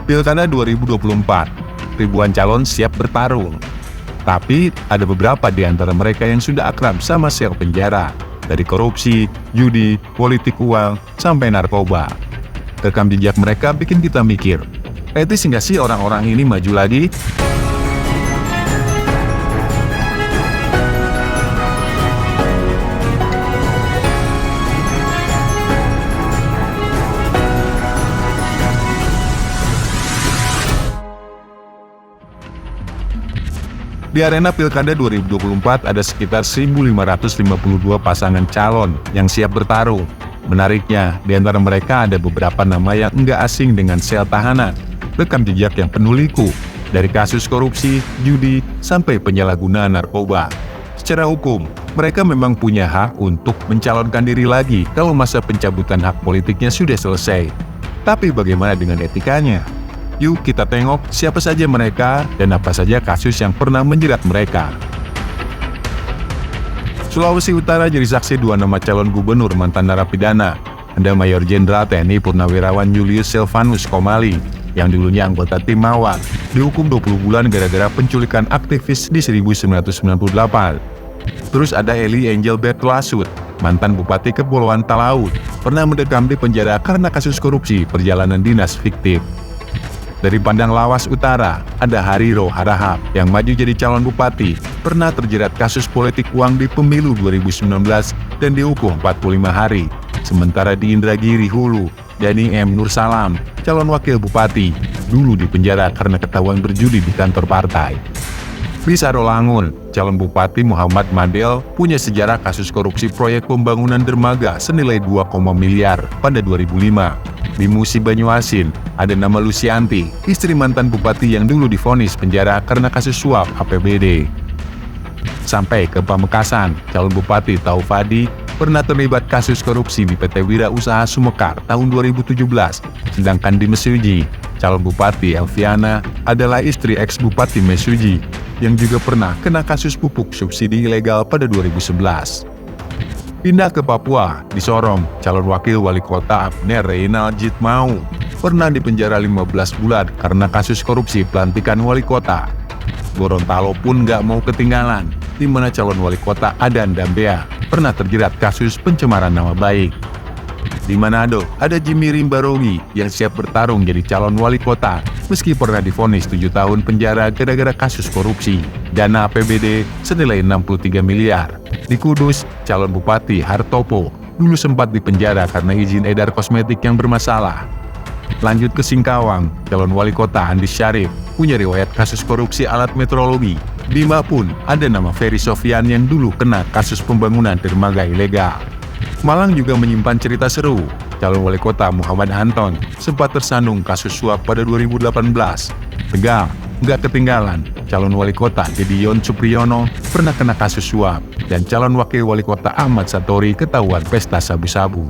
Pilkada 2024, ribuan calon siap bertarung. Tapi ada beberapa di antara mereka yang sudah akrab sama sel penjara, dari korupsi, judi, politik uang, sampai narkoba. Rekam jejak mereka bikin kita mikir, etis nggak sih orang-orang ini maju lagi? Di arena Pilkada 2024 ada sekitar 1.552 pasangan calon yang siap bertarung. Menariknya, di antara mereka ada beberapa nama yang enggak asing dengan sel tahanan, rekam jejak yang penuh liku, dari kasus korupsi, judi, sampai penyalahgunaan narkoba. Secara hukum, mereka memang punya hak untuk mencalonkan diri lagi kalau masa pencabutan hak politiknya sudah selesai. Tapi bagaimana dengan etikanya? Yuk kita tengok siapa saja mereka dan apa saja kasus yang pernah menjerat mereka. Sulawesi Utara jadi saksi dua nama calon gubernur mantan narapidana. Ada Mayor Jenderal TNI Purnawirawan Julius Silvanus Komali, yang dulunya anggota tim Mawar, dihukum 20 bulan gara-gara penculikan aktivis di 1998. Terus ada Eli Angel Bertulasut, mantan Bupati Kepulauan Talaut, pernah mendekam di penjara karena kasus korupsi perjalanan dinas fiktif. Dari Padang Lawas Utara, ada Hariro Harahap yang maju jadi calon bupati, pernah terjerat kasus politik uang di pemilu 2019 dan dihukum 45 hari. Sementara di Indragiri Hulu, Dani M. Nursalam, calon wakil bupati, dulu dipenjara karena ketahuan berjudi di kantor partai. Di Sarolangun, calon bupati Muhammad Madel punya sejarah kasus korupsi proyek pembangunan dermaga senilai 2, miliar pada 2005. Di Musi Banyuasin, ada nama Lucianti, istri mantan bupati yang dulu divonis penjara karena kasus suap APBD. Sampai ke Pamekasan, calon bupati Taufadi pernah terlibat kasus korupsi di PT Wira Usaha Sumekar tahun 2017. Sedangkan di Mesuji, calon bupati Elviana adalah istri ex-bupati Mesuji yang juga pernah kena kasus pupuk subsidi ilegal pada 2011. Pindah ke Papua, di Sorong, calon wakil wali kota Abner Reynald Jitmau pernah dipenjara 15 bulan karena kasus korupsi pelantikan wali kota. Gorontalo pun nggak mau ketinggalan, di mana calon wali kota Adan Dambea pernah terjerat kasus pencemaran nama baik. Di Manado, ada Jimmy Rimbarogi yang siap bertarung jadi calon wali kota, meski pernah divonis 7 tahun penjara gara-gara kasus korupsi dana APBD senilai 63 miliar. Di Kudus, calon bupati Hartopo dulu sempat dipenjara karena izin edar kosmetik yang bermasalah. Lanjut ke Singkawang, calon wali kota Andi Syarif punya riwayat kasus korupsi alat meteorologi. Di Bima pun ada nama Ferry Sofyan yang dulu kena kasus pembangunan dermaga ilegal. Malang juga menyimpan cerita seru. Calon wali kota Muhammad Anton sempat tersandung kasus suap pada 2018. Tegal, nggak ketinggalan, calon wali kota Gideon Supriyono pernah kena kasus suap, dan calon wakil wali kota Ahmad Satori ketahuan pesta sabu-sabu.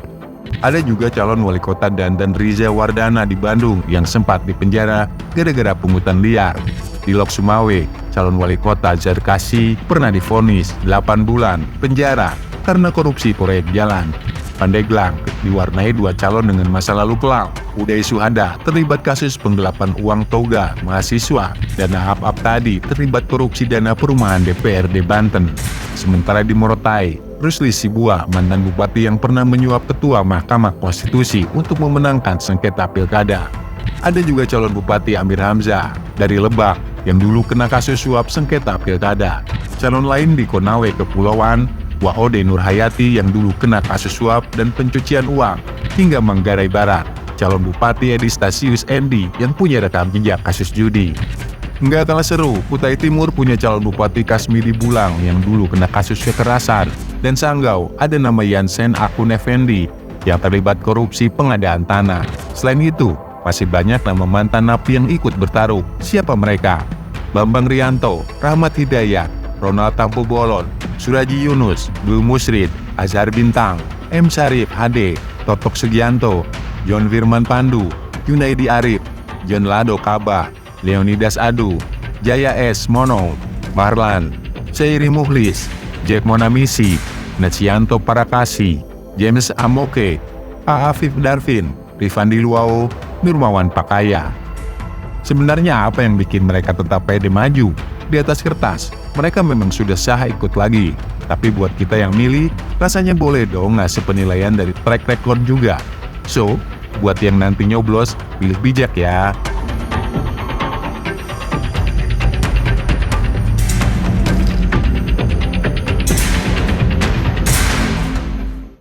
Ada juga calon wali kota Dandan Riza Wardana di Bandung yang sempat dipenjara gara-gara pungutan liar. Di Lok Sumawe, calon wali kota Zarkasi pernah divonis 8 bulan penjara karena korupsi proyek jalan. Pandeglang diwarnai dua calon dengan masa lalu kelam. Uday Suhada terlibat kasus penggelapan uang toga mahasiswa, dan Ahab Tadi terlibat korupsi dana perumahan DPRD Banten. Sementara di Morotai, Rusli Sibua, mantan bupati yang pernah menyuap ketua Mahkamah Konstitusi untuk memenangkan sengketa pilkada. Ada juga calon bupati Amir Hamzah dari Lebak yang dulu kena kasus suap sengketa pilkada. Calon lain di Konawe Kepulauan, Waode Nurhayati yang dulu kena kasus suap dan pencucian uang, hingga Manggarai Barat, calon bupati Edi Stasius Endi yang punya rekam jejak kasus judi. Nggak kalah seru, Kutai Timur punya calon bupati Kasmidi Bulang yang dulu kena kasus kekerasan, dan Sanggau ada nama Yansen Akun Effendi yang terlibat korupsi pengadaan tanah. Selain itu, masih banyak nama mantan napi yang ikut bertarung. Siapa mereka? Bambang Rianto, Rahmat Hidayat, Ronald Tampu Bolon, Suraji Yunus, Dul Musrid, Azhar Bintang, M. Syarif HD, Totok Sugianto, John Firman Pandu, Yunaidi Arif, John Lado Kaba, Leonidas Adu, Jaya S. Mono, Marlan, Syairi Muhlis, Jack Monamisi, Nacianto Parakasi, James Amoke, A. Afif Darvin, Rifandi Luau, Nurmawan Pakaya. Sebenarnya apa yang bikin mereka tetap pede maju? Di atas kertas, mereka memang sudah sah ikut lagi. Tapi buat kita yang milih, rasanya boleh dong ngasih penilaian dari track record juga. So, buat yang nanti nyoblos, pilih bijak ya.